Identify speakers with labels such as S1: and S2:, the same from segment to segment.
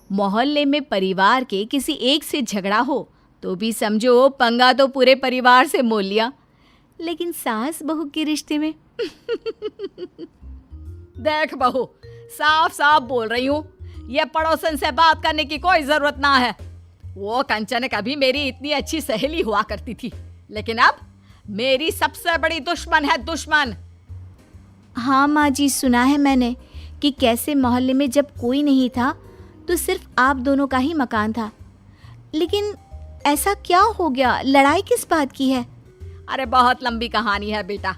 S1: मोहल्ले में परिवार के किसी एक से झगड़ा हो तो भी समझो पंगा तो पूरे परिवार से मोल लिया, लेकिन सास बहू के रिश्ते में
S2: देख बहू, साफ साफ बोल रही हूँ, ये पड़ोसन से बात करने की कोई जरूरत ना है। वो कंचन कभी मेरी इतनी अच्छी सहेली हुआ करती थी, लेकिन अब मेरी सबसे बड़ी दुश्मन है, दुश्मन।
S1: हाँ माँ जी, सुना है मैंने कि कैसे मोहल्ले में जब कोई नहीं था तो सिर्फ आप दोनों का ही मकान था, लेकिन ऐसा क्या हो गया? लड़ाई किस बात की है?
S2: अरे बहुत लंबी कहानी है बेटा।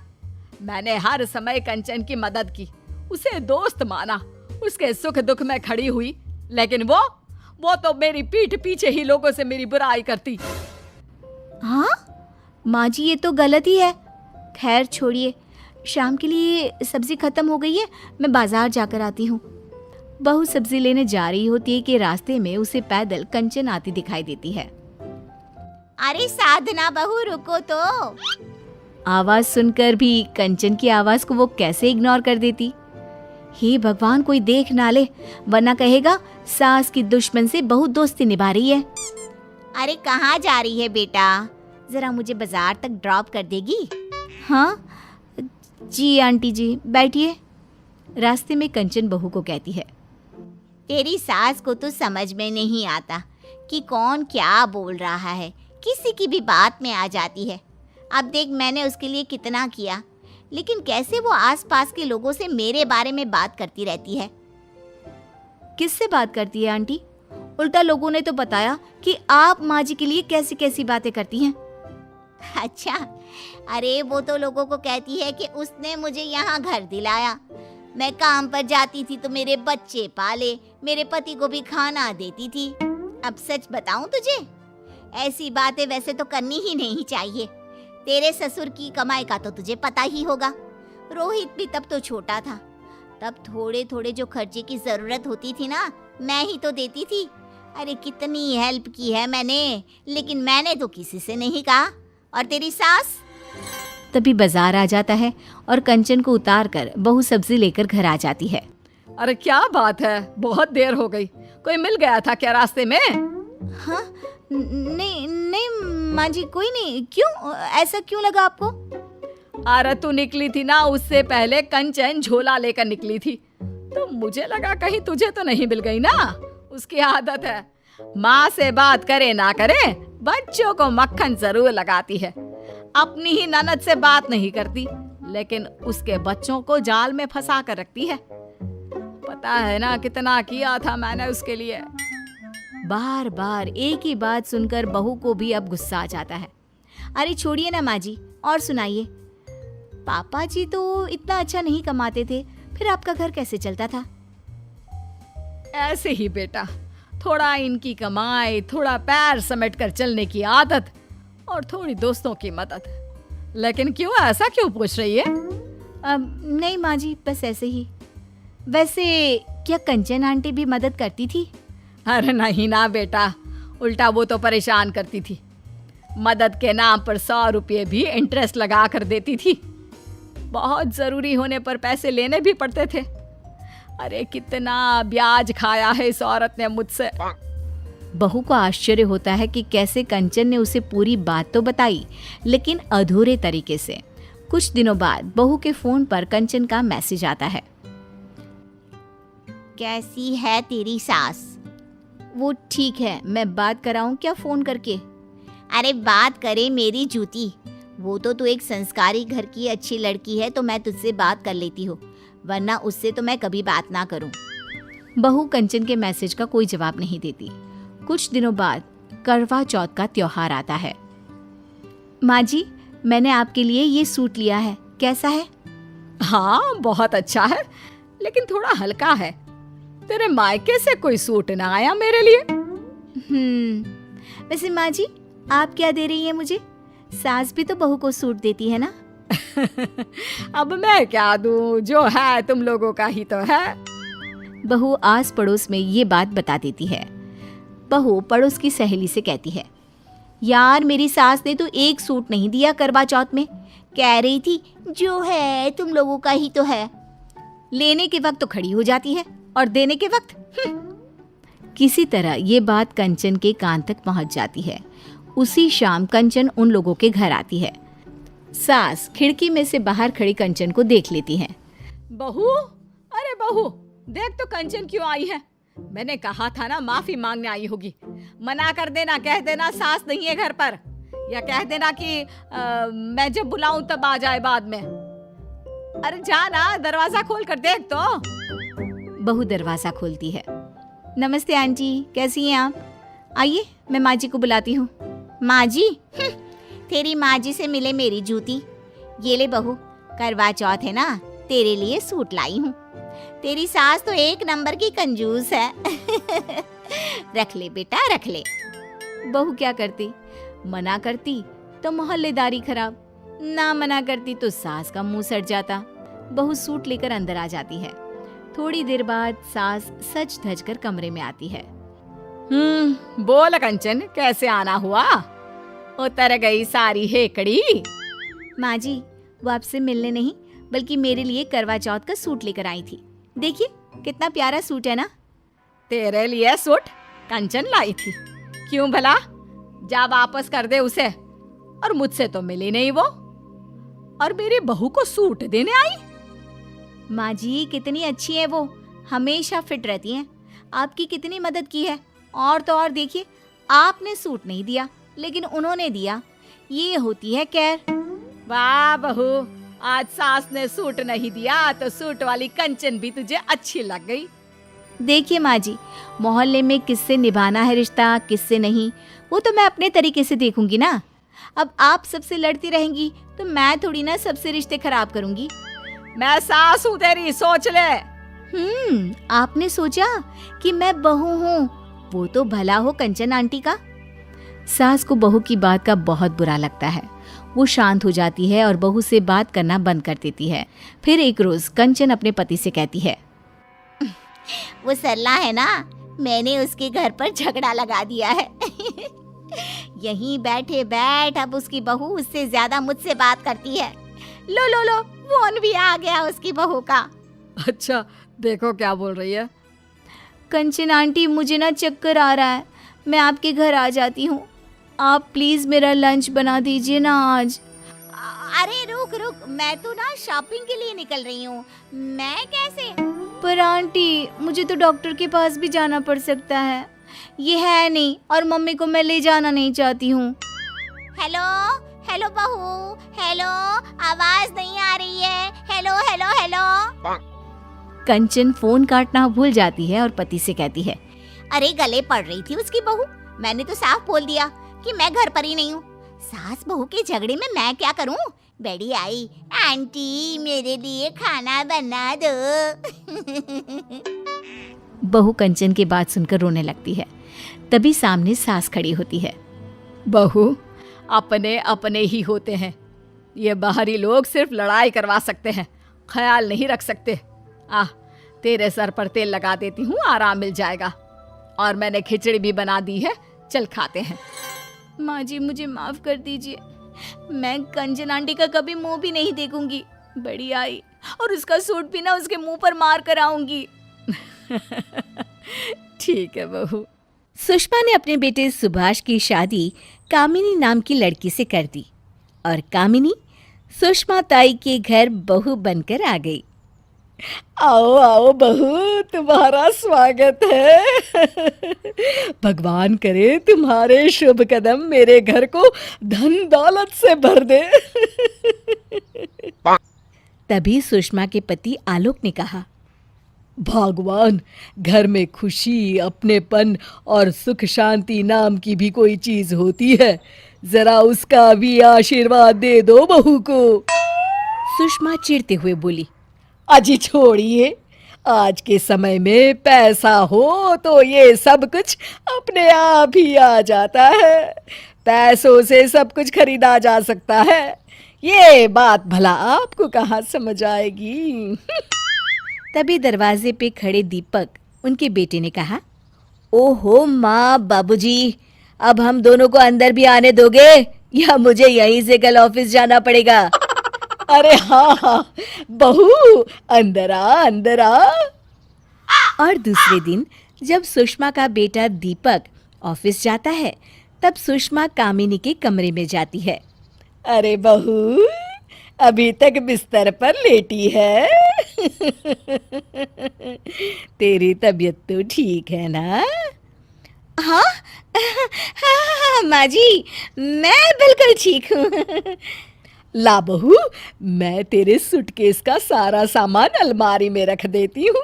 S2: मैंने हर समय कंचन की मदद की, उसे दोस्त माना, उसके सुख दुख में खड़ी हुई, लेकिन वो तो मेरी पीठ पीछे ही लोगों से मेरी बुराई करती।
S1: हाँ माँ जी, ये तो गलत ही है। खैर छोड़िए, शाम के लिए सब्जी खत्म हो गई है, मैं बाजार जाकर आती हूँ। बहू सब्जी लेने जा रही होती है कि रास्ते में उसे पैदल कंचन आती दिखाई देती है।
S3: अरे साधना बहू, रुको तो।
S1: आवाज सुनकर भी कंचन की आवाज को वो कैसे इग्नोर कर देती। हे भगवान, कोई देख ना ले, वरना कहेगा सास की दुश्मन से बहू दोस्ती निभा रही है।
S3: अरे कहाँ जा रही है बेटा? जरा मुझे बाजार तक ड्रॉप कर देगी?
S1: हाँ जी आंटी जी, बैठिए। रास्ते में कंचन बहू को कहती है,
S3: तेरी सास को तो समझ में नहीं आता कि कौन क्या बोल रहा है, किसी की भी बात में आ जाती है। अब देख, मैंने उसके लिए कितना किया, लेकिन कैसे वो आसपास के लोगों से मेरे बारे में बात करती रहती है।
S1: किससे बात करती है आंटी? उल्टा लोगों ने तो बताया कि आप माँ जी के लिए कैसी कैसी बातें करती हैं।
S3: अच्छा, अरे वो तो लोगों को कहती है कि उसने मुझे यहाँ घर दिलाया, मैं काम पर जाती थी तो मेरे बच्चे पाले, मेरे पति को भी खाना देती थी। अब सच बताऊं तुझे, ऐसी बातें वैसे तो करनी ही नहीं चाहिए। तेरे ससुर की कमाई का तो तुझे पता ही होगा। रोहित भी तब तो छोटा था, तब थोड़े थोड़े जो खर्चे की जरूरत होती थी ना, मैं ही तो देती थी। अरे कितनी हेल्प की है मैंने, लेकिन मैंने तो किसी से नहीं कहा। और तेरी सास?
S1: तभी बाजार आ जाता है और कंचन को उतार कर बहू सब्जी लेकर घर आ जाती है।
S2: अरे क्या बात है, बहुत देर हो गई, कोई मिल गया था क्या रास्ते में?
S1: हाँ नहीं नहीं माँ जी, कोई नहीं। क्यों, ऐसा क्यों लगा आपको?
S2: अरे तू निकली थी ना, उससे पहले कंचन झोला लेकर निकली थी, तो मुझे लगा कहीं तुझे तो नहीं मिल गई ना। उसकी आदत है, माँ से बात करे ना करे, बच्चों को मक्खन जरूर लगाती है। अपनी ही ननद से बात नहीं करती, लेकिन उसके बच्चों को जाल में फंसा कर रखती है। पता है ना कितना किया था मैंने उसके लिए।
S1: बार बार एक ही बात सुनकर बहू को भी अब गुस्सा आ जाता है। अरे छोड़िए ना माँ जी, और सुनाइए। पापा जी तो इतना अच्छा नहीं कमाते थे, फिर आपका घर कैसे चलता था?
S2: ऐसे ही बेटा, थोड़ा इनकी कमाई, थोड़ा पैर समेट कर चलने की आदत और थोड़ी दोस्तों की मदद। लेकिन क्यों, ऐसा क्यों पूछ रही है?
S1: नहीं माँ जी, बस ऐसे ही। वैसे क्या कंचन आंटी भी मदद करती थी?
S2: अरे नहीं ना बेटा, उल्टा वो तो परेशान करती थी। मदद के नाम पर 100 रुपये भी इंटरेस्ट लगा कर देती थी। बहुत ज़रूरी होने पर पैसे लेने भी पड़ते थे। अरे कितना ब्याज खाया है इस औरत ने मुझसे।
S1: बहू को आश्चर्य होता है कि कैसे कंचन ने उसे पूरी बात तो बताई, लेकिन अधूरे तरीके से। कुछ दिनों बाद बहू के फोन पर कंचन का मैसेज आता है।
S3: कैसी है तेरी सास?
S1: वो ठीक है, मैं बात कराऊं क्या फोन करके?
S3: अरे बात करे मेरी जूती, वो तो तू एक संस्कारी घर की अच्छी लड़की है, तो मैं तुझसे बात कर लेती हूँ, वरना उससे तो मैं कभी बात ना करूँ।
S1: बहू कंचन के मैसेज का कोई जवाब नहीं देती। कुछ दिनों बाद करवा चौथ का त्योहार आता है। माँ जी, मैंने आपके लिए ये सूट लिया है, कैसा है?
S2: हाँ बहुत अच्छा है, लेकिन थोड़ा हल्का है। तेरे मायके से कोई सूट ना आया मेरे लिए?
S1: वैसे माँ जी, आप क्या दे रही हैं मुझे? सास भी तो बहू को सूट देती है ना।
S2: अब मैं क्या दूं, जो है तुम लोगों का ही तो है।
S1: बहू आस पड़ोस में ये बात बता देती है। बहू पड़ोस की सहेली से कहती है, यार मेरी सास ने तो एक सूट नहीं दिया करवा चौथ में, कह रही थी जो है तुम लोगों का ही तो है। लेने के वक्त तो खड़ी हो जाती है और देने के वक्त किसी तरह ये बात कंचन के कान तक पहुंच जाती है। उसी शाम कंचन उन लोगों के घर आती है। सास खिड़की में से बाहर खड़ी कंचन को देख लेती है।
S2: बहू, अरे बहू, देख तो कंचन क्यों आई है। मैंने कहा था ना माफी मांगने आई होगी। मना कर देना, कह देना सास नहीं है घर पर, या कह देना कि मैं जब बुलाऊं तब आ जाए बाद में। अरे जा ना, दरवाजा खोल कर देख तो।
S1: बहू दरवाजा खोलती है। नमस्ते आंटी, कैसी हैं आप? आइए, मैं माँ जी को बुलाती हूँ।
S3: माँ जी? तेरी माँ जी से मिले मेरी जूती। ये ले बहू, करवा चौथ है ना, तेरे लिए सूट लाई हूँ। तेरी सास तो एक नंबर की कंजूस है। रख ले बेटा, रख ले।
S1: बहू क्या करती? मना करती तो मोहल्लेदारी खराब, ना मना करती तो सास का मुंह सड़ जाता। बहू सूट लेकर अंदर आ जाती है। थोड़ी देर बाद सास सज धज कर कमरे में आती है।
S2: बोल कंचन, कैसे आना हुआ? उतर गई सारी हेकड़ी।
S1: माँ जी, वो आपसे मिलने नहीं बल्कि मेरे लिए करवा चौथ का सूट लेकर आई थी। देखिए कितना प्यारा सूट है ना।
S2: तेरे लिए सूट कंचन लाई थी? क्यों भला? जा वापस कर दे उसे। और मुझसे तो मिली नहीं वो, और मेरी बहू को सूट देने आई।
S1: माँ जी कितनी अच्छी है वो, हमेशा फिट रहती हैं। आपकी कितनी मदद की है। और तो और देखिए, आपने सूट नहीं दिया लेकिन उन्होंने दिया। ये होती है केयर।
S2: वाह बहू, आज सास ने सूट नहीं दिया तो सूट वाली कंचन भी तुझे अच्छी लग गई।
S1: देखिए माँ जी, मोहल्ले में किससे निभाना है रिश्ता, किससे नहीं, वो तो मैं अपने तरीके से देखूंगी ना। अब आप सबसे लड़ती रहेंगी तो मैं थोड़ी ना सबसे रिश्ते खराब करूंगी।
S2: मैं सास हूँ तेरी, सोच ले।
S1: आपने सोचा कि मैं बहू हूँ, वो तो भला हो कंचन आंटी का। सास को बहू की बात का बहुत बुरा लगता है। वो शांत हो जाती है और बहू से बात करना बंद कर देती है। फिर एक रोज कंचन अपने पति से कहती है,
S3: वो सरला है ना, मैंने उसके घर पर झगड़ा लगा दिया है। यहीं बैठे बैठ अब उसकी बहू उससे ज्यादा मुझसे बात करती है। लो लो लो, फोन भी आ गया उसकी बहू का।
S2: अच्छा, देखो क्या बोल रही है।
S1: कंचन आंटी, मुझे ना चक्कर आ रहा है, मैं आपके घर आ जाती हूँ। आप प्लीज मेरा लंच बना दीजिए ना आज।
S3: अरे रुक रुक, मैं तो ना शॉपिंग के लिए निकल रही हूँ। मैं कैसे?
S1: पर आंटी, मुझे तो डॉक्टर के पास भी जाना पड़ सकता है। ये है नहीं, और मम्मी को मैं ले जाना नहीं चाहती हूँ।
S3: हेलो हेलो बहू, हेलो, आवाज नहीं आ रही है। Hello hello hello.
S1: Kanchan phone काटना भूल जाती है और पति से कहती है,
S3: अरे गले पड़ रही थी उसकी बहू। मैंने तो साफ बोल दिया कि मैं घर पर ही नहीं हूँ। सास बहू के झगड़े में मैं क्या करूँ? बेड़ी आई, आंटी मेरे लिए खाना बना दो।
S1: बहू कंचन की बात सुनकर रोने लगती है। तभी सामने सास खड़ी होती है।
S2: बहू, अपने अपने ही होते हैं। ये बाहरी लोग सिर्फ लड़ाई करवा सकते हैं, ख्याल नहीं रख सकते। तेरे सर पर तेल लगा देती हूँ, आराम मिल जाएगा। और मैंने खिचड़ी भी बना दी है, चल खाते हैं।
S1: माँ जी, मुझे माफ कर दीजिए, मैं कंचन आंटी का कभी मुंह भी नहीं देखूंगी। बड़ी आई और उसका सूट भी ना उसके मुंह पर मार कर आऊंगी।
S2: ठीक है बहू।
S1: सुषमा ने अपने बेटे सुभाष की शादी कामिनी नाम की लड़की से कर दी और कामिनी सुषमा ताई के घर बहू बनकर आ गई।
S2: आओ आओ बहू, तुम्हारा स्वागत है। भगवान करे तुम्हारे शुभ कदम मेरे घर को धन दौलत से भर दे।
S1: तभी सुषमा के पति आलोक ने कहा,
S2: भगवान, घर में खुशी, अपनेपन और सुख शांति नाम की भी कोई चीज होती है, जरा उसका भी आशीर्वाद दे दो बहू को।
S1: सुषमा चिढ़ते हुए बोली,
S2: अजी छोड़िए, आज के समय में पैसा हो तो ये सब कुछ अपने आप ही आ जाता है। पैसों से सब कुछ खरीदा जा सकता है, ये बात भला आपको कहाँ समझ आएगी।
S1: तभी दरवाजे पे खड़े दीपक, उनके बेटे ने कहा, ओहो माँ, बाबूजी, अब हम दोनों को अंदर भी आने दोगे या मुझे यहीं से कल ऑफिस जाना पड़ेगा?
S2: अरे हाँ बहू, अंदर आ अंदर आ।
S1: और दूसरे दिन जब सुषमा का बेटा दीपक ऑफिस जाता है तब सुषमा कामिनी के कमरे में जाती है।
S2: अरे बहू, अभी तक बिस्तर पर लेटी है। तेरी तबीयत तो ठीक है ना?
S1: हाँ हाँ माँ जी, मैं बिल्कुल ठीक हूँ।
S2: ला बहू, मैं तेरे सूटकेस का सारा सामान अलमारी में रख देती हूँ।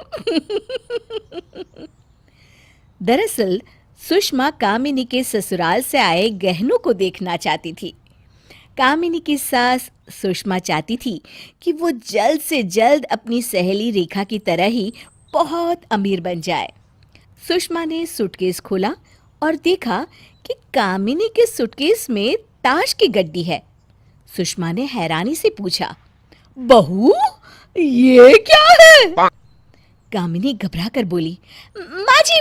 S1: दरअसल सुषमा कामिनी के ससुराल से आए गहनों को देखना चाहती थी। कामिनी की सास सुषमा चाहती थी कि वो जल्द से जल्द अपनी सहेली रेखा की तरह ही बहुत अमीर बन जाए। सुषमा ने सूटकेस खोला और देखा कि कामिनी के सूटकेस में ताश की गड्डी है। सुषमा ने हैरानी से पूछा,
S2: बहू, ये क्या है?
S1: कामिनी घबरा कर बोली, माँ जी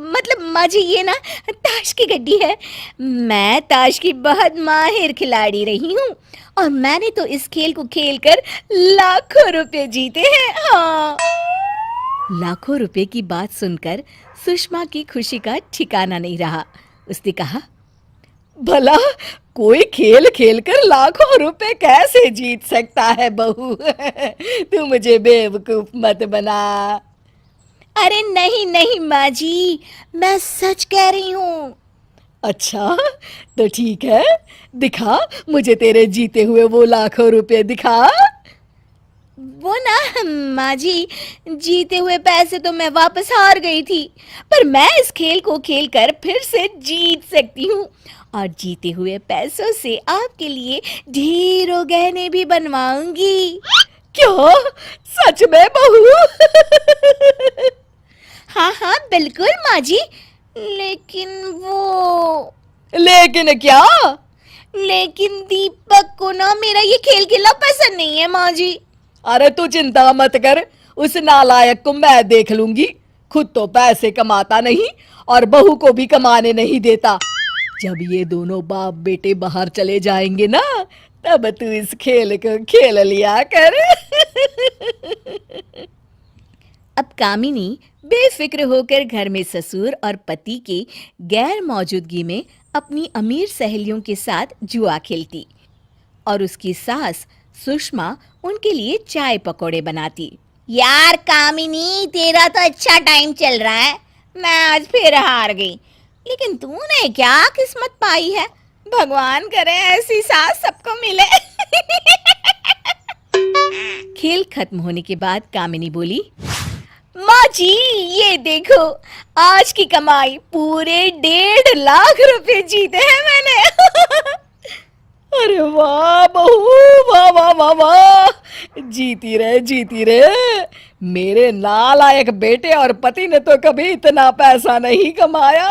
S1: मतलब माँ जी ये ना ताश की गड्डी है। मैं ताश की बहुत माहिर खिलाड़ी रही हूँ और मैंने तो इस खेल को खेलकर लाखों रुपए जीते हैं। हाँ। लाखों रुपए की बात सुनकर सुषमा की खुशी का ठिकाना नहीं रहा। उसने कहा,
S2: भला कोई खेल खेलकर लाखों रुपए कैसे जीत सकता है बहू? तू मुझे बेवकूफ मत बना।
S1: अरे नहीं नहीं माँ जी, मैं सच कह रही हूँ।
S2: अच्छा, तो ठीक है, दिखा मुझे तेरे जीते हुए वो लाखों रुपए दिखा।
S1: वो ना माँ जी, जीते हुए पैसे तो मैं वापस हार गई थी, पर मैं इस खेल को खेलकर फिर से जीत सकती हूँ और जीते हुए पैसों से आपके लिए ढेरों गहने भी बनवाऊंगी।
S2: क्या? सच में बहू?
S1: हाँ हाँ बिल्कुल माँ जी,
S2: लेकिन क्या?
S1: लेकिन दीपक को ना मेरा ये खेल खेलना पसंद नहीं है माँ जी।
S2: अरे तू चिंता मत कर, उस नालायक को मैं देख लूंगी। खुद तो पैसे कमाता नहीं और बहू को भी कमाने नहीं देता। जब ये दोनों बाप बेटे बाहर चले जाएंगे ना, तब तू इस खेल को खेल लिया कर।
S1: अब कामिनी बेफिक्र होकर घर में ससुर और पति के गैर मौजूदगी में अपनी अमीर सहेलियों के साथ जुआ खेलती और उसकी सास सुषमा उनके लिए चाय पकौड़े बनाती।
S3: यार कामिनी, तेरा तो अच्छा टाइम चल रहा है, मैं आज फिर हार गई। लेकिन तूने क्या किस्मत पाई है, भगवान करे ऐसी सास सबको मिले।
S1: खेल खत्म होने के बाद कामिनी बोली, माँ जी ये देखो, आज की कमाई पूरे 1.5 लाख रुपए जीते हैं मैंने।
S2: अरे वाह बहू, वाह वाह वाह वाह, जीती रहे। मेरे नालायक बेटे और पति ने तो कभी इतना पैसा नहीं कमाया।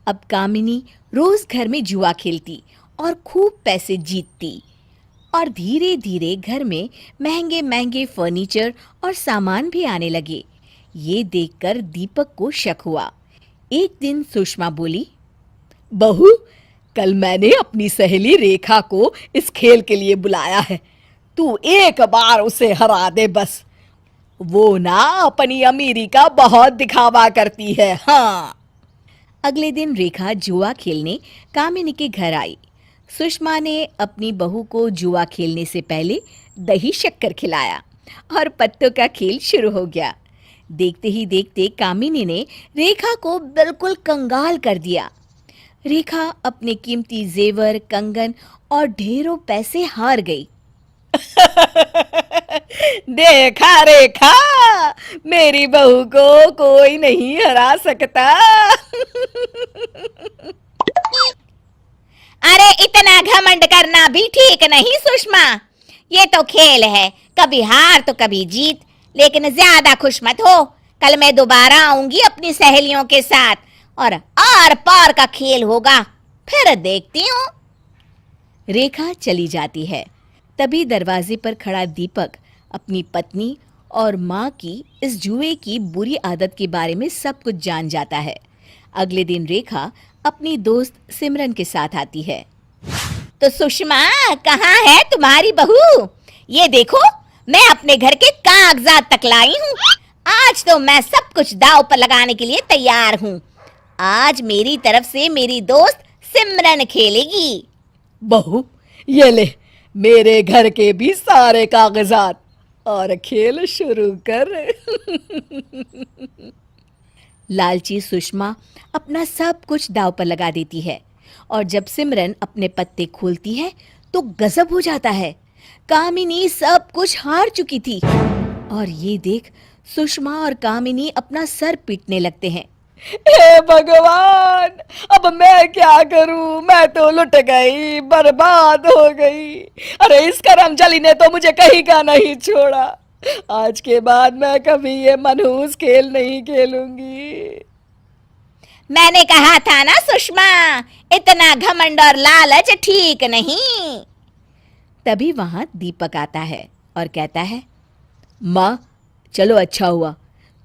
S1: अब कामिनी रोज घर में जुआ खेलती और खूब पैसे जीतती और धीरे धीरे घर में महंगे महंगे फर्नीचर और सामान भी आने लगे। ये देखकर दीपक को शक हुआ। एक दिन सुषमा बोली,
S2: बहू, कल मैंने अपनी सहेली रेखा को इस खेल के लिए बुलाया है। तू एक बार उसे हरा दे बस। वो ना अपनी अमीरी का बहुत दिखावा करती है। हाँ।
S1: अगले दिन रेखा जुआ खेलने कामिनी के घर आई। सुषमा ने अपनी बहू को जुआ खेलने से पहले दही शक्कर खिलाया और पत्तों का खेल शुरू हो गया। देखते ही देखते कामिनी ने रेखा को बिल्कुल कंगाल कर दिया। रेखा अपने कीमती जेवर, कंगन और ढेरों पैसे हार गई।
S2: देखा रेखा, मेरी बहू को कोई नहीं हरा सकता।
S3: अरे इतना घमंड करना भी ठीक नहीं सुषमा। ये तो खेल है, कभी हार तो कभी जीत, लेकिन ज्यादा खुश मत हो। कल मैं दोबारा आऊंगी अपनी सहेलियों के साथ और आर पार का खेल होगा, फिर देखती हूँ।
S1: रेखा चली जाती है। तभी दरवाजे पर खड़ा दीपक अपनी पत्नी और माँ की इस जुए की बुरी आदत के बारे में सब कुछ जान जाता है। अगले दिन रेखा अपनी दोस्त सिमरन के साथ आती है।
S3: तो सुषमा, कहाँ है तुम्हारी बहू? ये देखो, मैं अपने घर के कागजात तक लाई हूँ। आज तो मैं सब कुछ दांव पर लगाने के लिए तैयार हूँ। आज मेरी तरफ से मेरी दोस्त सिमरन खेलेगी।
S2: बहू, ये ले मेरे घर के भी सारे कागजात और खेल शुरू कर।
S1: लालची सुषमा अपना सब कुछ दांव पर लगा देती है और जब सिमरन अपने पत्ते खोलती है तो गजब हो जाता है। कामिनी सब कुछ हार चुकी थी और ये देख सुषमा और कामिनी अपना सर पीटने लगते हैं।
S2: हे भगवान, अब मैं क्या करूं? मैं तो लुट गई, बर्बाद हो गई। अरे इस करमचली ने तो मुझे कहीं का नहीं छोड़ा। आज के बाद मैं कभी ये मनहूस खेल नहीं खेलूंगी।
S3: मैंने कहा था ना सुषमा, इतना घमंड और लालच ठीक नहीं।
S1: तभी वहां दीपक आता है और कहता है, माँ चलो अच्छा हुआ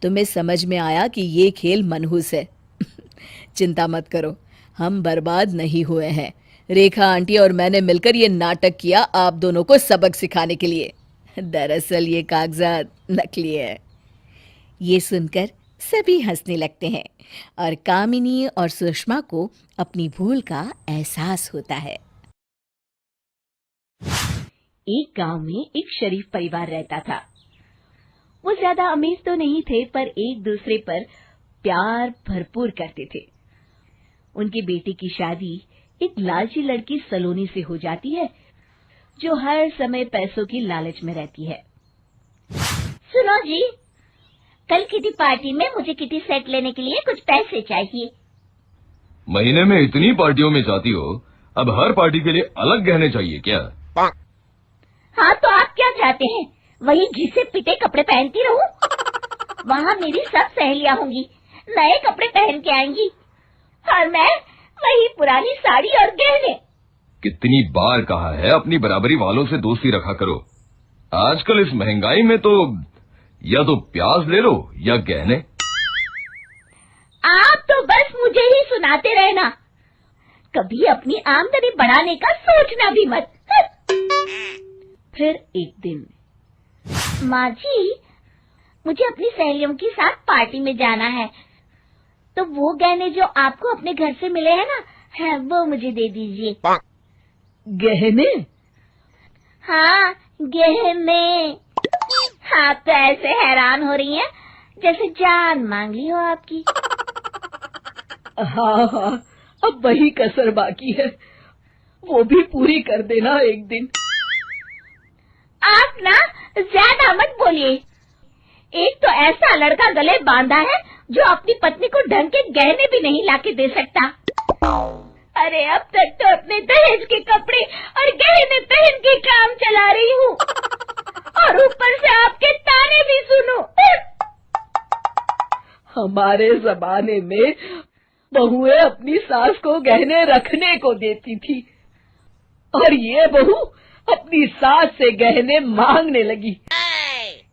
S1: तुम्हें समझ में आया कि ये खेल मनहूस है। चिंता मत करो, हम बर्बाद नहीं हुए हैं। रेखा आंटी और मैंने मिलकर ये नाटक किया आप दोनों को सबक सिखाने के लिए। दरअसल ये कागजात नकली है। ये सुनकर सभी हंसने लगते हैं और कामिनी और सुषमा को अपनी भूल का एहसास होता है। एक गांव में एक शरीफ परिवार रहता था। वो ज्यादा अमीर तो नहीं थे पर एक दूसरे पर प्यार भरपूर करते थे। उनके बेटे की शादी एक लालची लड़की सलोनी से हो जाती है जो हर समय पैसों की लालच में रहती है।
S3: सुनो जी, कल किटी पार्टी में मुझे किटी सेट लेने के लिए कुछ पैसे चाहिए।
S4: महीने में इतनी पार्टियों में जाती हो, अब हर पार्टी के लिए अलग गहने चाहिए क्या?
S3: हाँ तो आप क्या चाहते हैं, वही घिसे पिटे कपड़े पहनती रहूं? वहाँ मेरी सब सहेलियां होंगी, नए कपड़े पहन के आएंगी और मैं वही पुरानी साड़ी और गहने।
S4: कितनी बार कहा है अपनी बराबरी वालों से दोस्ती रखा करो। आजकल इस महंगाई में तो या तो प्याज ले लो या गहने।
S3: आप तो बस मुझे ही सुनाते रहना, कभी अपनी आमदनी बढ़ाने का सोचना भी मत।
S1: फिर एक दिन,
S3: माँ जी, मुझे अपनी सहेलियों के साथ पार्टी में जाना है, तो वो गहने जो आपको अपने घर से मिले हैं ना, है वो मुझे दे दीजिए।
S1: गहने?
S3: हाँ गहने। आप तो ऐसे हैरान हो रही हैं जैसे जान मांग ली हो आपकी।
S2: हाँ हाँ, अब वही कसर बाकी है, वो भी पूरी कर देना एक दिन।
S3: आप ना ज्यादा मत बोलिए। एक तो ऐसा लड़का गले बांधा है जो अपनी पत्नी को ढंग के गहने भी नहीं लाके दे सकता। अरे अब तक तो अपने दहेज के कपड़े और गहने पहन के काम चला रही हूँ और ऊपर से आपके ताने भी सुनो।
S2: हमारे जमाने में बहुएं अपनी सास को गहने रखने को देती थी और ये बहू अपनी सास से गहने मांगने लगी।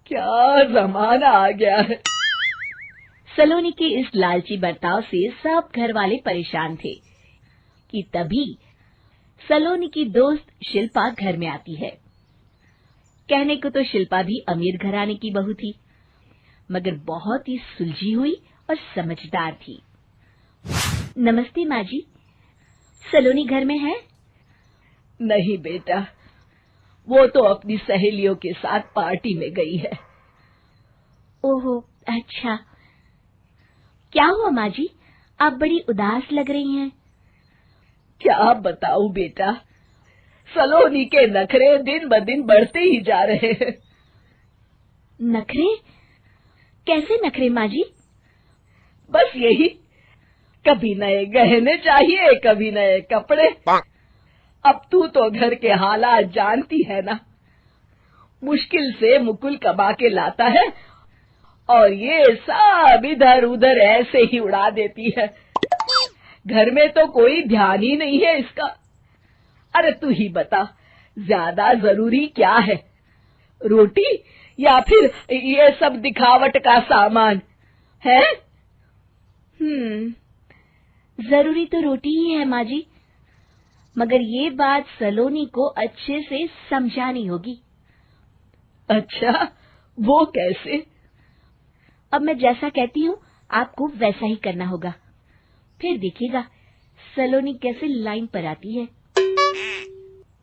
S2: क्या जमाना आ गया है।
S1: सलोनी के इस लालची बर्ताव से सब घर वाले परेशान थे कि तभी सलोनी की दोस्त शिल्पा घर में आती है। कहने को तो शिल्पा भी अमीर घराने की बहू थी, मगर बहुत ही सुलझी हुई और समझदार थी। नमस्ते माँ जी, सलोनी घर में है?
S2: नहीं बेटा, वो तो अपनी सहेलियों के साथ पार्टी में गई है।
S1: ओहो अच्छा। क्या हुआ माँ जी, आप बड़ी उदास लग रही हैं।
S2: क्या बताऊं बेटा, सलोनी के नखरे दिन ब दिन बढ़ते ही जा रहे हैं।
S1: नखरे? कैसे नखरे माँ जी?
S2: बस यही, कभी नए गहने चाहिए, कभी नए कपड़े। अब तू तो घर के हालात जानती है ना, मुश्किल से मुकुल कमा के लाता है और ये सब इधर उधर ऐसे ही उड़ा देती है। घर में तो कोई ध्यान ही नहीं है इसका। अरे तू ही बता, ज्यादा जरूरी क्या है, रोटी या फिर ये सब दिखावट का सामान है?
S1: जरूरी तो रोटी ही है माँ जी, मगर ये बात सलोनी को अच्छे से समझानी होगी।
S5: अच्छा, वो कैसे? अब मैं जैसा कहती हूँ आपको वैसा ही करना होगा। फिर देखिएगा सलोनी कैसे लाइन पर आती है।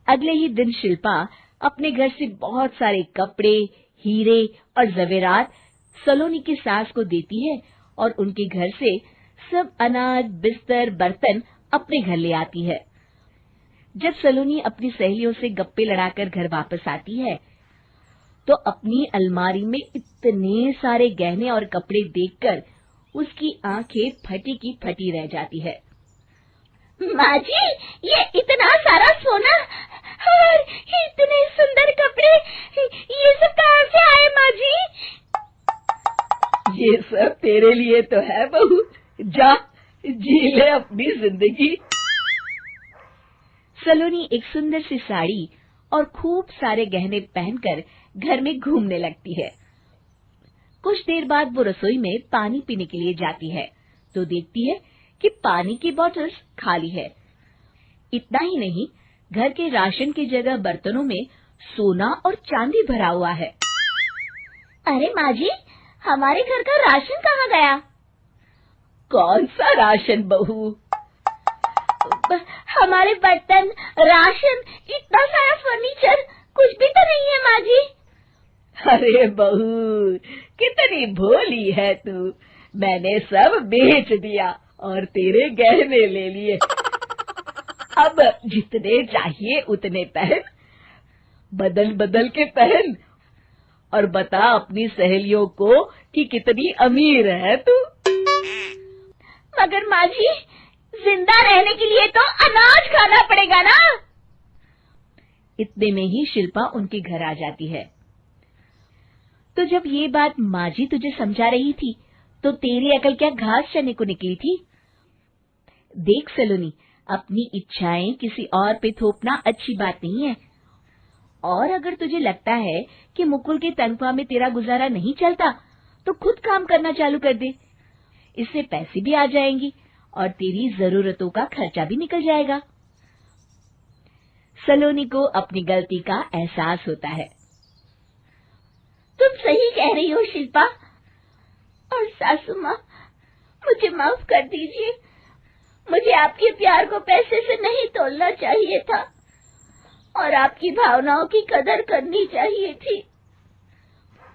S5: अगले ही दिन शिल्पा अपने घर से बहुत सारे कपड़े, हीरे और जवेरात सलोनी की सास को देती है और उनके घर से सब अनाज, बिस्तर, बर्तन अपने घर ले आती है। जब सलोनी अपनी सहेलियों से गप्पे लड़ाकर घर वापस आती है तो अपनी अलमारी में इतने सारे गहने और कपड़े देखकर उसकी आंखें फटी की फटी रह जाती है।
S3: माँ जी, ये इतना सारा सोना और इतने सुंदर कपड़े, ये सब कहाँ से आए माँ जी?
S5: ये सब तेरे लिए तो है बहू, जा जी ले अपनी जिंदगी। सलोनी एक सुंदर सी साड़ी और खूब सारे गहने पहनकर घर में घूमने लगती है। कुछ देर बाद वो रसोई में पानी पीने के लिए जाती है तो देखती है कि पानी की बोतल्स खाली है। इतना ही नहीं, घर के राशन की जगह बर्तनों में सोना और चांदी भरा हुआ है।
S3: अरे माँ जी, हमारे घर का राशन कहाँ गया?
S5: कौन सा राशन बहू?
S3: हमारे बर्तन, राशन, इतना सारा फर्नीचर, कुछ भी तो नहीं है माँ जी।
S5: अरे बहू, कितनी भोली है तू। मैंने सब बेच दिया और तेरे गहने ले लिए। अब जितने चाहिए उतने पहन, बदल बदल के पहन और बता अपनी सहेलियों को कि कितनी अमीर है तू।
S3: मगर माँ जी, जिंदा रहने के लिए तो अनाज खाना पड़ेगा ना।
S5: इतने में ही शिल्पा उनके घर आ जाती है। तो जब ये बात माँ जी तुझे समझा रही थी तो तेरी अकल क्या घास चने को निकली थी? देख सलोनी, अपनी इच्छाएं किसी और पे थोपना अच्छी बात नहीं है। और अगर तुझे लगता है कि मुकुल की तनख्वाह में तेरा गुजारा नहीं चलता तो खुद काम करना चालू कर दे। इससे पैसे भी आ जाएंगी और तेरी जरूरतों का खर्चा भी निकल जाएगा। सलोनी को अपनी गलती का एहसास होता है।
S3: तुम सही कह रही हो शिल्पा। और सासू माँ, मुझे माफ कर दीजिए। मुझे आपके प्यार को पैसे से नहीं तोलना चाहिए था और आपकी भावनाओं की कदर करनी चाहिए थी।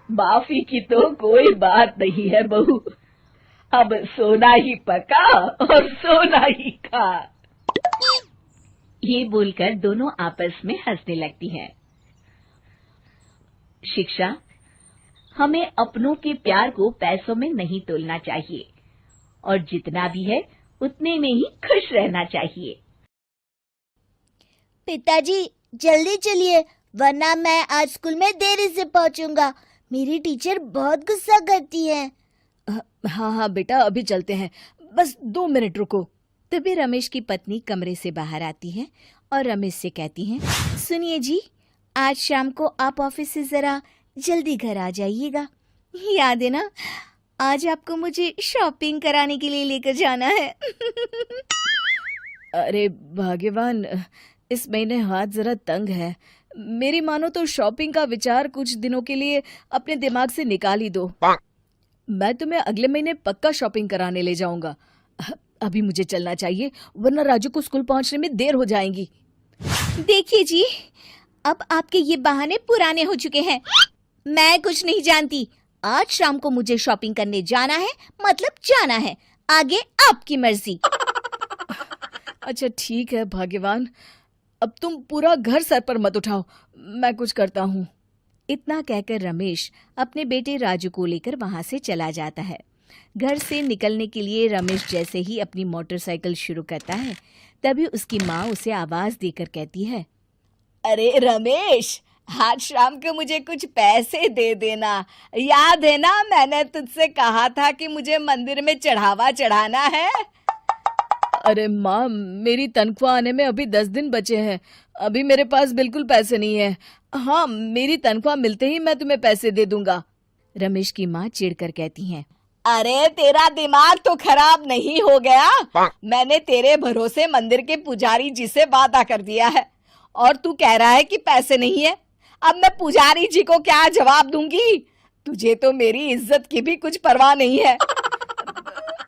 S5: माफी की तो कोई बात नहीं है बहू। अब सोना ही पका और सोना ही खा। ये बोलकर दोनों आपस में हंसने लगती हैं। शिक्षा, हमें अपनों के प्यार को पैसों में नहीं तोलना चाहिए और जितना भी है उतने में ही खुश रहना चाहिए।
S3: पिताजी, जल्दी चलिए वरना मैं आज स्कूल में देरी से पहुंचूंगा। मेरी टीचर बहुत गुस्सा करती है।
S2: हाँ बेटा, अभी चलते हैं, बस 2 मिनट रुको।
S1: तभी रमेश की पत्नी कमरे से बाहर आती है और रमेश से कहती हैं, सुनिए जी, आज शाम को आप ऑफिस से जरा जल्दी घर आ जाइएगा। याद है ना, आज आपको मुझे शॉपिंग कराने के लिए लेकर जाना है।
S2: अरे भाग्यवान, इस महीने हाथ जरा तंग है। मेरी मानो तो शॉपिंग का विचार कुछ दिनों के लिए अपने दिमाग से निकाल ही दो। मैं तुम्हें अगले महीने पक्का शॉपिंग कराने ले जाऊंगा। अभी मुझे चलना चाहिए वरना राजू को स्कूल पहुंचने में देर हो जाएगी।
S1: देखिए जी, अब आपके ये बहाने पुराने हो चुके हैं। मैं कुछ नहीं जानती। आज शाम को मुझे शॉपिंग करने जाना है, मतलब जाना है। आगे आपकी मर्जी।
S2: अच्छा ठीक है भाग्यवान, अब तुम पूरा घर सर पर मत उठाओ, मैं कुछ करता हूँ।
S1: इतना कहकर रमेश अपने बेटे राजू को लेकर वहां से चला जाता है। घर से निकलने के लिए रमेश जैसे ही अपनी मोटरसाइकिल शुरू करता है तभी उसकी माँ उसे आवाज देकर कहती है,
S2: अरे रमेश, आज शाम को मुझे कुछ पैसे दे देना। याद है ना, मैंने तुझसे कहा था कि मुझे मंदिर में चढ़ावा चढ़ाना है। अरे माँ, मेरी तनख्वाह आने में अभी 10 दिन बचे हैं। अभी मेरे पास बिल्कुल पैसे नहीं है। हाँ, मेरी तनख्वाह मिलते ही मैं तुम्हें पैसे दे दूंगा।
S1: रमेश की माँ चिढ़कर कहती हैं,
S2: अरे तेरा दिमाग तो खराब नहीं हो गया? मैंने तेरे भरोसे मंदिर के पुजारी जी से वादा कर दिया है और तू कह रहा है कि पैसे नहीं है। अब मैं पुजारी जी को क्या जवाब दूंगी? तुझे तो मेरी इज्जत की भी कुछ परवाह नहीं है।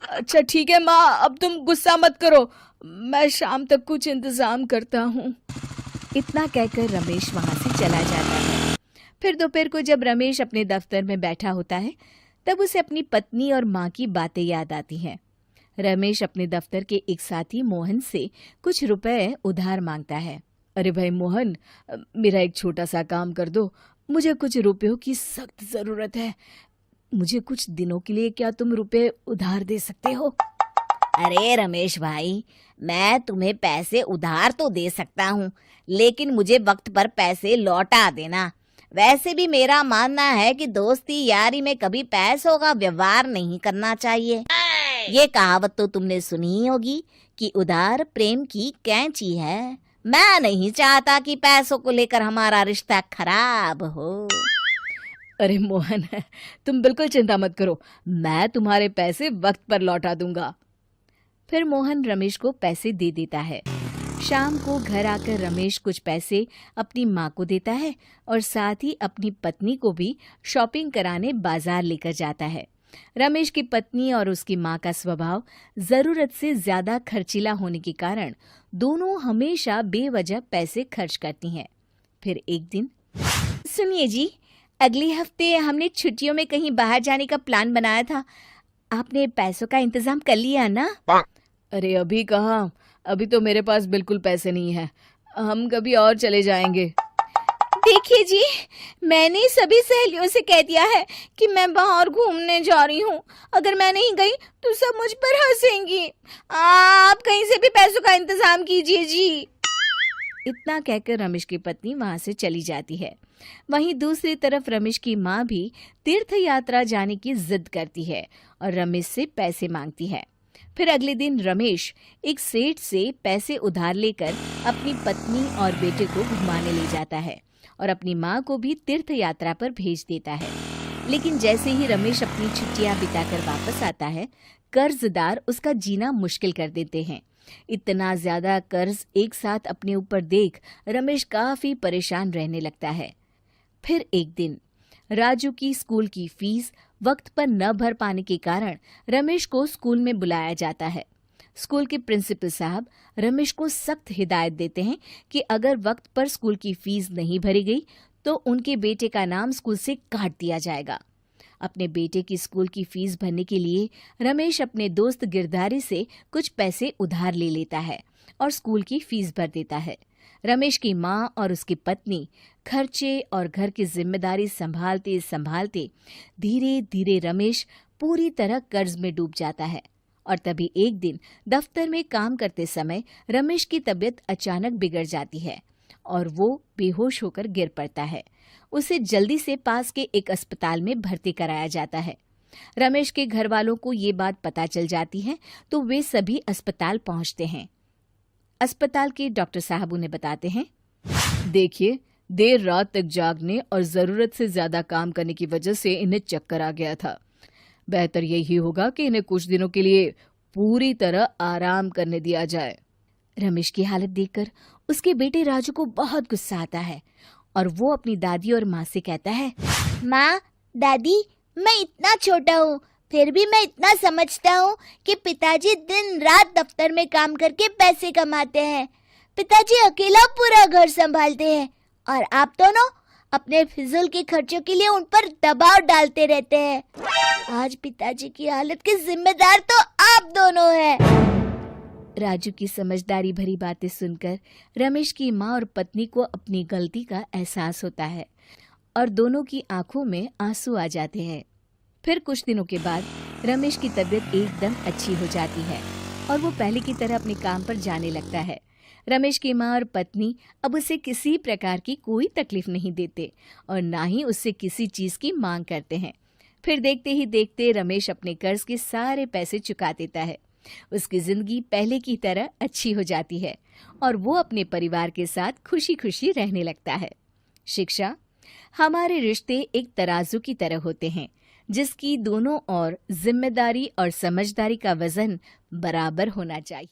S2: अच्छा ठीक है माँ, अब तुम गुस्सा मत करो, मैं शाम तक कुछ इंतजाम करता हूँ।
S1: इतना कहकर रमेश वहां से चला जाता है। फिर दोपहर को जब रमेश अपने दफ्तर में बैठा होता है, तब उसे अपनी पत्नी और माँ की बातें याद आती हैं। रमेश अपने दफ्तर के एक साथी मोहन से कुछ रुपए उधार मांगता है।
S2: अरे भाई मोहन, मेरा एक छोटा सा काम कर दो, मुझे कुछ रुपयों की सख्त जरूरत है। मुझे कुछ दिनों के लिए क्या तुम रुपए उधार दे सकते हो?
S3: अरे रमेश भाई, मैं तुम्हें पैसे उधार तो दे सकता हूँ, लेकिन मुझे वक्त पर पैसे लौटा देना। वैसे भी मेरा मानना है कि दोस्ती यारी में कभी पैसों का व्यवहार नहीं करना चाहिए। ये कहावत तो तुमने सुनी ही होगी कि उधार प्रेम की कैंची है। मैं नहीं चाहता कि पैसों को लेकर हमारा रिश्ता खराब हो।
S2: अरे मोहन, तुम बिल्कुल चिंता मत करो, मैं तुम्हारे पैसे वक्त पर लौटा दूंगा।
S1: फिर मोहन रमेश को पैसे दे देता है। शाम को घर आकर रमेश कुछ पैसे अपनी माँ को देता है और साथ ही अपनी पत्नी को भी शॉपिंग कराने बाजार लेकर जाता है। रमेश की पत्नी और उसकी माँ का स्वभाव जरूरत से ज्यादा खर्चीला होने के कारण दोनों हमेशा बेवजह पैसे खर्च करती हैं। फिर एक दिन, सुनिए जी, अगले हफ्ते हमने छुट्टियों में कहीं बाहर जाने का प्लान बनाया था, आपने पैसों का इंतजाम कर लिया ना?
S2: अरे अभी कहाँ, अभी तो मेरे पास बिल्कुल पैसे नहीं है, हम कभी और चले जाएंगे।
S1: देखिए जी, मैंने सभी सहेलियों से कह दिया है कि मैं बाहर घूमने जा रही हूँ। अगर मैं नहीं गई तो सब मुझ पर हंसेंगी। आप कहीं से भी पैसों का इंतजाम कीजिए जी। इतना कहकर रमेश की पत्नी वहां से चली जाती है। वहीं दूसरी तरफ रमेश की माँ भी तीर्थ यात्रा जाने की जिद करती है और रमेश से पैसे मांगती है। फिर अगले दिन रमेश एक सेठ से पैसे उधार लेकर अपनी पत्नी और बेटे को घुमाने ले जाता है और अपनी माँ को भी तीर्थ यात्रा पर भेज देता है। लेकिन जैसे ही रमेश अपनी छुट्टियां बिताकर वापस आता है, कर्जदार उसका जीना मुश्किल कर देते हैं। इतना ज्यादा कर्ज एक साथ अपने ऊपर देख रमेश काफी परेशान रहने लगता है। फिर एक दिन राजू की स्कूल की फीस वक्त पर न भर पाने के कारण रमेश को स्कूल में बुलाया जाता है। स्कूल के प्रिंसिपल साहब रमेश को सख्त हिदायत देते हैं कि अगर वक्त पर स्कूल की फीस नहीं भरी गई तो उनके बेटे का नाम स्कूल से काट दिया जाएगा। अपने बेटे की स्कूल की फीस भरने के लिए रमेश अपने दोस्त गिरधारी से कुछ पैसे उधार ले लेता है और स्कूल की फीस भर देता है। रमेश की माँ और उसकी पत्नी खर्चे और घर की जिम्मेदारी संभालते संभालते धीरे धीरे रमेश पूरी तरह कर्ज में डूब जाता है। और तभी एक दिन दफ्तर में काम करते समय रमेश की तबीयत अचानक बिगड़ जाती है और वो बेहोश होकर गिर पड़ता है। उसे जल्दी से पास के एक अस्पताल में भर्ती कराया जाता है। रमेश के घर वालों को ये बात पता चल जाती है तो वे सभी अस्पताल पहुंचते हैं। अस्पताल के डॉक्टर साहब उन्हें बताते हैं,
S2: देखिए, देर रात तक जागने और जरूरत से ज्यादा काम करने की वजह से इन्हें चक्कर आ गया था। बेहतर यही होगा कि इन्हें कुछ दिनों के लिए पूरी तरह आराम करने दिया जाए।
S1: रमेश की हालत देखकर उसके बेटे राजू को बहुत गुस्सा आता है और वो अपनी दादी और माँ से कहता है,
S3: माँ, दादी, मैं इतना छोटा हूँ, फिर भी मैं इतना समझता हूँ कि पिताजी दिन रात दफ्तर में काम करके पैसे कमाते हैं। पिताजी अकेला पूरा घर संभालते हैं और आप दोनों अपने फिजूल के खर्चों के लिए उन पर दबाव डालते रहते हैं। आज पिताजी की हालत के जिम्मेदार तो आप दोनों हैं।
S1: राजू की समझदारी भरी बातें सुनकर रमेश की माँ और पत्नी को अपनी गलती का एहसास होता है और दोनों की आंखों में आंसू आ जाते हैं। फिर कुछ दिनों के बाद रमेश की तबीयत एकदम अच्छी हो जाती है और वो पहले की तरह अपने काम पर जाने लगता है। रमेश की माँ और पत्नी अब उसे किसी प्रकार की कोई तकलीफ नहीं देते और ना ही उससे किसी चीज की मांग करते हैं। फिर देखते ही देखते रमेश अपने कर्ज के सारे पैसे चुका देता है। उसकी जिंदगी पहले की तरह अच्छी हो जाती है और वो अपने परिवार के साथ खुशी खुशी रहने लगता है। शिक्षा, हमारे रिश्ते एक तराजू की तरह होते हैं जिसकी दोनों ओर जिम्मेदारी और समझदारी का वजन बराबर होना चाहिए।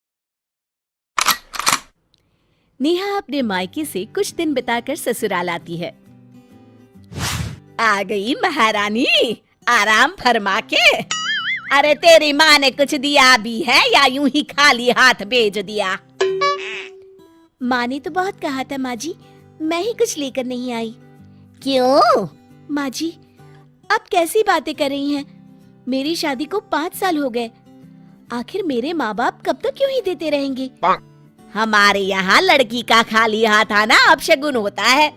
S1: नेहा अपने मायके से कुछ दिन बिताकर ससुराल आती है।
S2: आ गई महारानी, आराम फरमा के। अरे तेरी माँ ने कुछ दिया भी है या यूं ही खाली हाथ भेज दिया?
S5: माँ ने तो बहुत कहा था माँ जी, मैं ही कुछ लेकर नहीं आई।
S3: क्यों?
S5: माँ जी, आप कैसी बातें कर रही हैं? मेरी शादी को 5 साल हो गए। आखिर मेरे माँ बाप कब तक क्यों ही देते रहेंगे?
S2: हमारे यहाँ लड़की का खाली हाथ आना अपशगुन होता है।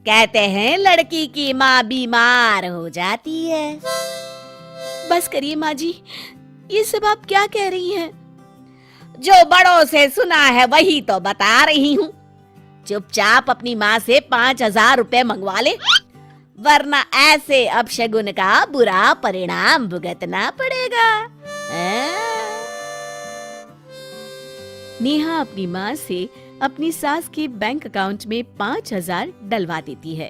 S2: कहते हैं लड़की की माँ बीमार हो जाती है।
S5: बस करिए माँ जी, ये सब आप क्या कह रही हैं?
S2: जो बड़ों से सुना है वही तो बता रही हूँ। चुपचाप अपनी माँ से 5,000 रुपए मंगवा ले, वरना ऐसे अपशगुन का बुरा परिणाम भुगतना पड़ेगा।
S5: नेहा अपनी माँ से अपनी सास के बैंक अकाउंट में 5,000 डलवा देती है।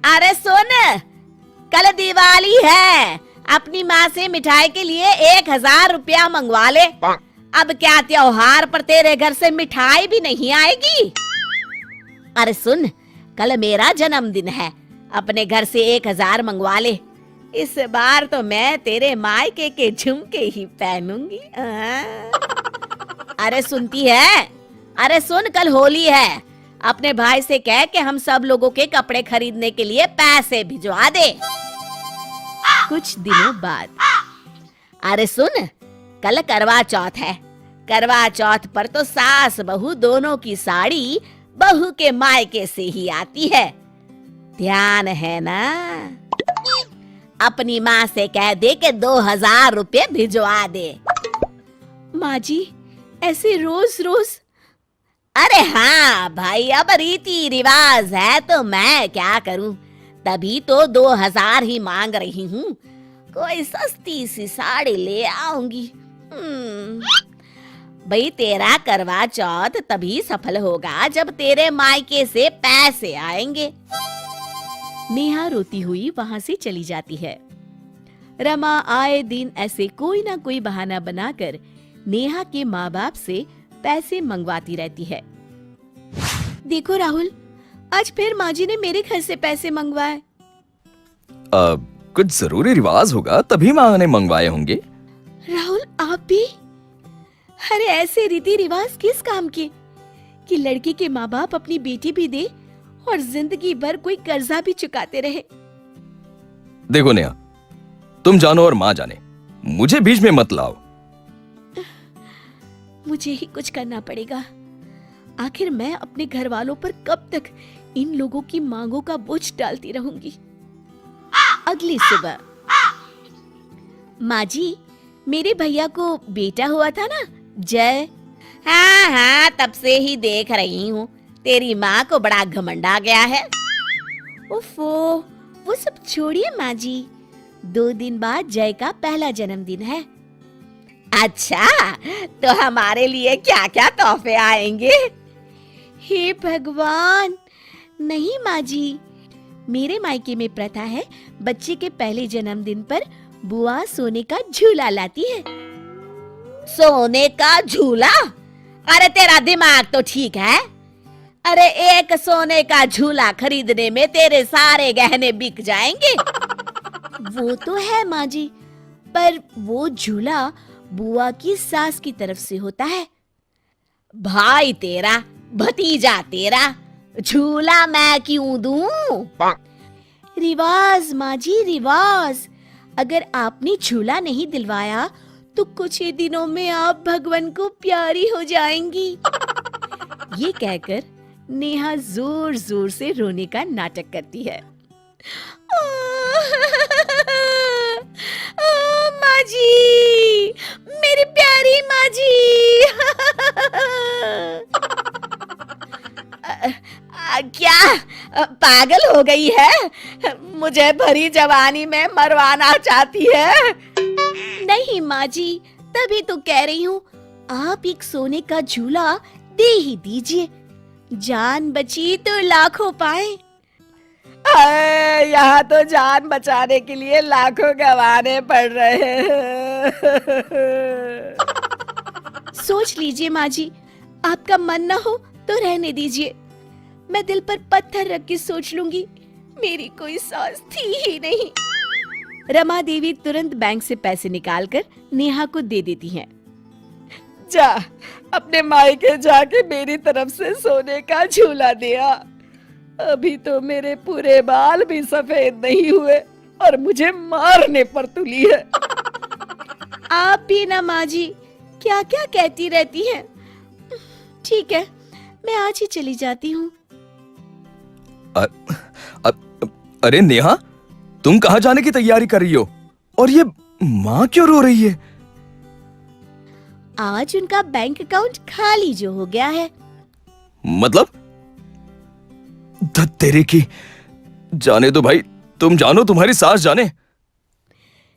S2: अरे सुन, कल दिवाली है, अपनी माँ से मिठाई के लिए 1,000 रुपया मंगवा ले। अब क्या त्योहार पर तेरे घर से मिठाई भी नहीं आएगी? अरे सुन, कल मेरा जन्मदिन है, अपने घर से 1,000 मंगवा ले। इस बार तो मैं तेरे मायके के झुमके ही पहनूंगी। अरे सुनती है? अरे सुन, कल होली है, अपने भाई से कह के हम सब लोगों के कपड़े खरीदने के लिए पैसे भिजवा दे।
S5: कुछ दिनों बाद।
S2: अरे सुन, कल करवा चौथ है। करवा चौथ पर तो सास बहू दोनों की साड़ी बहू के मायके से ही आती है, ध्यान है ना? अपनी माँ से कह दे के 2,000 रुपए भिजवा दे।
S5: माँ जी, ऐसे रोज रोज?
S2: अरे हाँ भाई, अब रीति रिवाज है तो मैं क्या करूं, तभी तो 2,000 ही मांग रही हूँ। कोई सस्ती सी साड़ी ले आऊंगी। भाई तेरा करवा चौथ तभी सफल होगा जब तेरे मायके से पैसे आएंगे।
S5: नेहा रोती हुई वहां से चली जाती है। रमा आए दिन ऐसे कोई ना कोई बहाना बनाकर नेहा के माँ बाप से पैसे मंगवाती रहती है। देखो राहुल, आज फिर माँ जी ने मेरे घर से पैसे मंगवाए।
S4: कुछ जरूरी रिवाज होगा तभी माँ ने मंगवाए होंगे।
S5: राहुल, आप भी? अरे ऐसे रीति रिवाज किस काम के कि लड़की के माँ बाप अपनी बेटी भी दे और जिंदगी भर कोई कर्जा भी चुकाते रहे।
S4: देखो नेहा, तुम जानो और माँ जाने, मुझे बीच में मत लाओ।
S5: मुझे ही कुछ करना पड़ेगा। आखिर मैं अपने घर वालों पर कब तक इन लोगों की मांगों का बोझ डालती रहूंगी। अगली सुबह। माँ जी, मेरे भैया को बेटा हुआ था ना, जय?
S2: हाँ हाँ, तब से ही देख रही हूँ। तेरी माँ को बड़ा घमंड आ गया है।
S5: ओफो, वो सब छोड़िए माँ जी, 2 दिन बाद जय का पहला जन्मदिन है।
S2: अच्छा, तो हमारे लिए क्या क्या तोहफे आएंगे?
S5: हे भगवान, नहीं माँ जी, मेरे मायके में प्रथा है, बच्चे के पहले जन्मदिन पर बुआ सोने का झूला लाती है।
S2: सोने का झूला? अरे तेरा दिमाग तो ठीक है। अरे एक सोने का झूला खरीदने में तेरे सारे गहने बिक जाएंगे।
S5: वो तो है माँ जी, पर वो झूला बुआ की सास की तरफ से होता है।
S2: भाई तेरा, भतीजा तेरा, झूला मैं क्यों दूं?
S5: रिवाज माँ जी, रिवाज। अगर आपने झूला नहीं दिलवाया तो कुछ ही दिनों में आप भगवान को प्यारी हो जाएंगी। ये कहकर नेहा जोर जोर से रोने का नाटक करती है। माँ जी, मेरी प्यारी माँ जी।
S2: क्या पागल हो गई है? मुझे भरी जवानी में मरवाना चाहती है?
S5: नहीं माँ जी, तभी तो कह रही हूँ, आप एक सोने का झूला दे ही दीजिए, जान बची तो लाखों पाए।
S2: यहाँ तो जान बचाने के लिए लाखों गंवाने पड़ रहे हैं।
S5: सोच लीजिए माँ जी, आपका मन ना हो तो रहने दीजिए। मैं दिल पर पत्थर रख के सोच लूंगी,
S1: मेरी कोई सास थी ही नहीं। रमा देवी तुरंत बैंक से पैसे निकालकर नेहा को दे देती हैं।
S2: जा अपने मायके जाके मेरी तरफ से सोने का झूला दिया। अभी तो मेरे पूरे बाल भी सफेद नहीं हुए और मुझे मारने पर तुली है।
S1: आप भी ना माँ जी क्या क्या कहती रहती हैं। ठीक है, मैं आज ही चली जाती हूँ।
S6: अरे नेहा, तुम कहाँ जाने की तैयारी कर रही हो? और ये माँ क्यों रो रही है?
S1: आज उनका बैंक अकाउंट खाली जो हो गया है।
S6: मतलब? धत तेरे की। जाने दो भाई, तुम जानो, तुम्हारी सास जाने।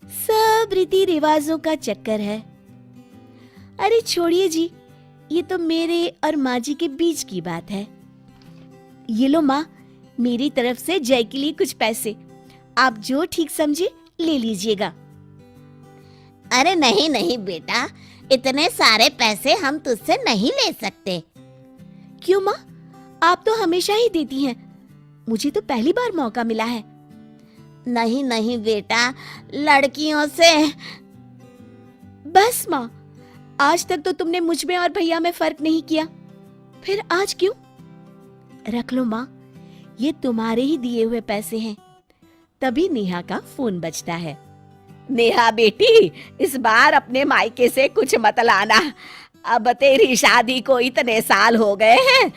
S1: सब रीति रिवाजों का चक्कर है। अरे छोड़िए जी, ये तो मेरे और माँ जी के बीच की बात है। ये लो माँ, मेरी तरफ से जय के लिए कुछ पैसे, आप जो ठीक समझे ले लीजिएगा।
S3: अरे नहीं नहीं बेटा, इतने सारे पैसे हम तुझसे नहीं ले सकते।
S1: क्यों माँ, आप तो हमेशा ही देती हैं, मुझे तो पहली बार मौका मिला है।
S3: नहीं नहीं बेटा, लड़कियों से।
S1: बस माँ, आज तक तो तुमने मुझ में और भैया में फर्क नहीं किया, फिर आज क्यों? रख लो माँ, ये तुम्हारे ही दिए हुए पैसे हैं। तभी नेहा का फोन बजता है।
S2: नेहा बेटी, इस बार अपने मायके से कुछ मत लाना। अब तेरी शादी को इतने साल हो गए हैं,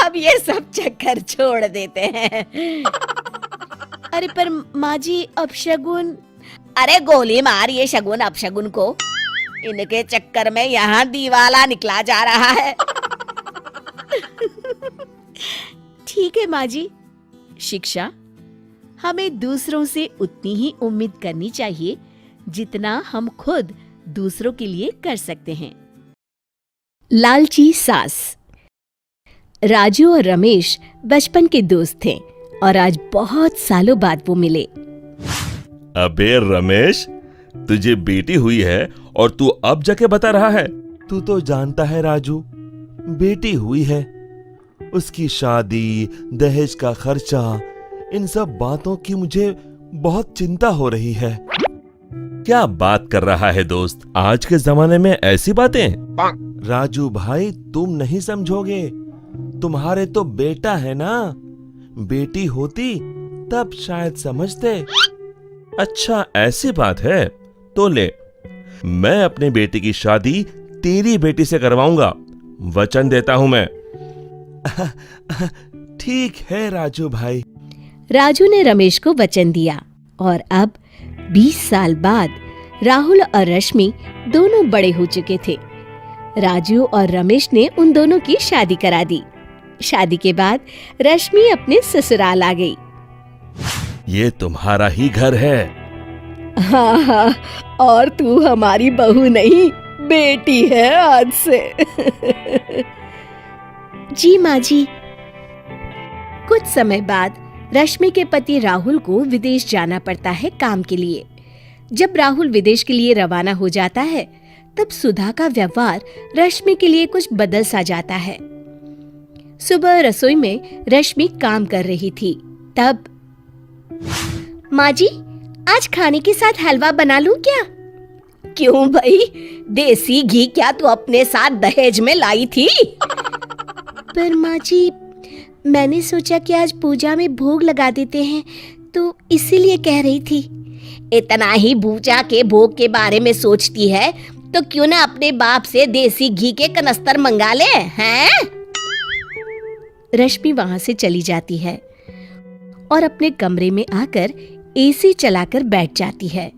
S2: अब ये सब चक्कर छोड़ देते हैं।
S1: अरे पर माँ जी, अपशगुन।
S2: अरे गोली मार ये शगुन अपशगुन को। इनके चक्कर में यहाँ दीवाला निकला जा रहा है।
S1: ठीक है माँ जी। शिक्षा, हमें दूसरों से उतनी ही उम्मीद करनी चाहिए जितना हम खुद दूसरों के लिए कर सकते हैं। लालची सास। राजू और रमेश बचपन के दोस्त थे और आज बहुत सालों बाद वो मिले।
S7: अबे रमेश, तुझे बेटी हुई है और तू अब जाके बता रहा है? तू तो जानता है राजू, बेटी हुई है, उसकी शादी, दहेज का खर्चा, इन सब बातों की मुझे बहुत चिंता हो रही है। क्या बात कर रहा है दोस्त, आज के जमाने में ऐसी बातें? राजू भाई, तुम नहीं समझोगे, तुम्हारे तो बेटा है ना, बेटी होती तब शायद समझते। अच्छा ऐसी बात है, तो ले, मैं अपने बेटे की शादी तेरी बेटी से करवाऊंगा, वचन देता हूं मैं। ठीक है राजू भाई।
S1: राजू ने रमेश को वचन दिया और अब 20 साल बाद राहुल और रश्मि दोनों बड़े हो चुके थे। राजू और रमेश ने उन दोनों की शादी करा दी। शादी के बाद रश्मि अपने ससुराल आ गई।
S7: ये तुम्हारा ही घर है।
S2: हाँ हाँ, और तू हमारी बहू नहीं, बेटी है आज से।
S1: जी माँ जी। कुछ समय बाद रश्मि के पति राहुल को विदेश जाना पड़ता है काम के लिए। जब राहुल विदेश के लिए रवाना हो जाता है, तब सुधा का व्यवहार रश्मि के लिए कुछ बदल सा जाता है। सुबह रसोई में रश्मि काम कर रही थी, तब माँ जी, आज खाने के साथ हलवा बना लूं क्या?
S2: क्यों भाई, देसी घी क्या तू अपने साथ दहेज में लाई थी?
S1: पर माँ जी, मैंने सोचा कि आज पूजा में भोग लगा देते हैं, तो इसीलिए कह रही थी।
S2: इतना ही पूजा के भोग के बारे में सोचती है तो क्यों ना अपने बाप से देसी घी के कनस्तर मंगा ले, हैं?
S1: रश्मि वहां से चली जाती है और अपने कमरे में आकर एसी चलाकर बैठ जाती है।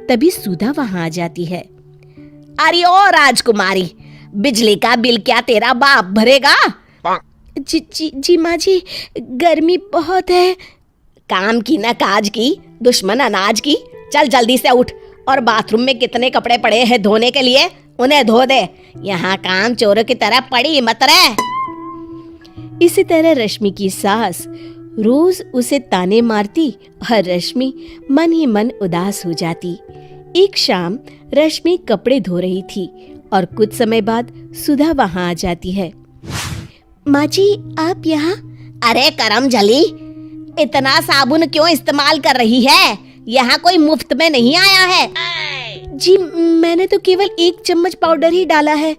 S1: तभी सुधा वहां आ जाती है।
S2: अरे ओ राजकुमारी, बिजली का बिल क्या तेरा बाप भरेगा?
S1: जी माँ जी, गर्मी बहुत है।
S2: काम की न काज की, दुश्मन अनाज की। चल जल्दी से उठ, और बाथरूम में कितने कपड़े पड़े हैं धोने के लिए, उन्हें धो दे। यहाँ काम चोरों की तरह पड़ी मत रह।
S1: इसी तरह रश्मि की सास रोज उसे ताने मारती और रश्मि मन ही मन उदास हो जाती। एक शाम रश्मि कपड़े धो रही थी और कुछ समय बाद सुधा वहां आ जाती है। माँ जी, आप यहाँ?
S3: अरे करम जली, इतना साबुन क्यों इस्तेमाल कर रही है? यहाँ कोई मुफ्त में नहीं आया है।
S5: जी मैंने तो केवल 1 चम्मच पाउडर ही डाला है।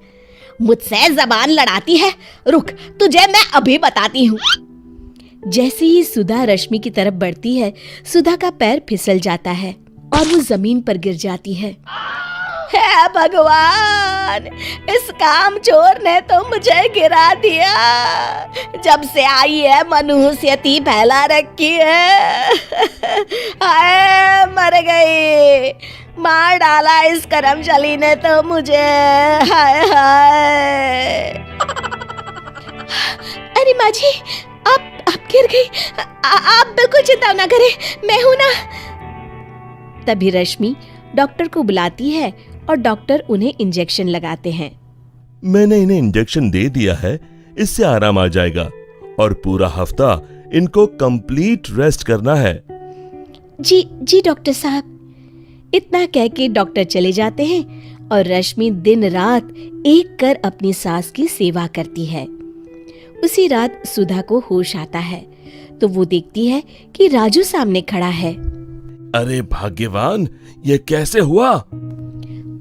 S3: मुझसे जबान लड़ाती है। रुक, तुझे मैं अभी बताती हूँ।
S5: जैसे ही सुधा रश्मि की तरफ बढ़ती है, सुधा का पैर फिसल जाता है और वो जमीन पर गिर जाती है।
S3: हे भगवान, इस कामचोर ने तो मुझे गिरा दिया। जब से आई है मनुष्यती फैला रखी है। हाय, मर गई। मार डाला इस करमचली ने तो मुझे। हाय हाय।
S5: अरे माँ जी, आप गिर गई। आप बिल्कुल चिंता ना करें, मैं हूं ना। तभी रश्मि डॉक्टर को बुलाती है और डॉक्टर उन्हें इंजेक्शन लगाते हैं।
S7: मैंने इन्हें इंजेक्शन दे दिया है, इससे आराम आ जाएगा और पूरा हफ्ता इनको कंप्लीट रेस्ट करना है।
S5: जी डॉक्टर साहब। इतना कह के डॉक्टर चले जाते हैं और रश्मि दिन रात एक कर अपनी सास की सेवा करती है। उसी रात सुधा को होश आता है तो वो देखती है कि राजू सामने खड़ा है।
S7: अरे भाग्यवान, ये कैसे हुआ?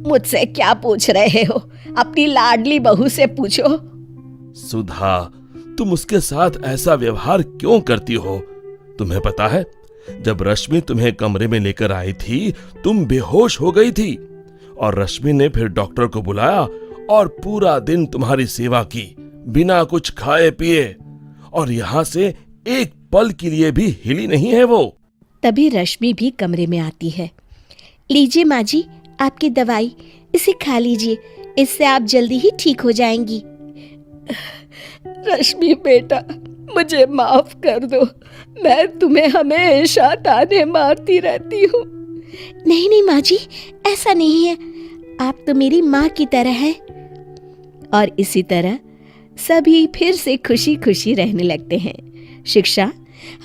S3: मुझसे क्या पूछ रहे हो? अपनी लाडली बहू से पूछो।
S7: सुधा, तुम उसके साथ ऐसा व्यवहार क्यों करती हो? तुम्हें पता है, जब रश्मि तुम्हें कमरे में लेकर आई थी, तुम बेहोश हो गई थी और रश्मि ने फिर डॉक्टर को बुलाया और पूरा दिन तुम्हारी सेवा की, बिना कुछ खाए पिए, और यहाँ से एक पल के लिए भी हिली नहीं है वो।
S5: तभी रश्मि भी कमरे में आती है। लीजिए माँ जी, आपकी दवाई, इसे खा लीजिए, इससे आप जल्दी ही ठीक हो जाएंगी।
S2: रश्मि बेटा, मुझे माफ कर दो। मैं तुम्हें हमेशा ताने मारती रहती हूँ।
S5: नहीं माँ जी, ऐसा नहीं है, आप तो मेरी माँ की तरह हैं। और इसी तरह सभी फिर से खुशी खुशी रहने लगते हैं। शिक्षा,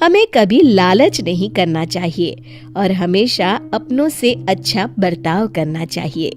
S5: हमें कभी लालच नहीं करना चाहिए और हमेशा अपनों से अच्छा बर्ताव करना चाहिए।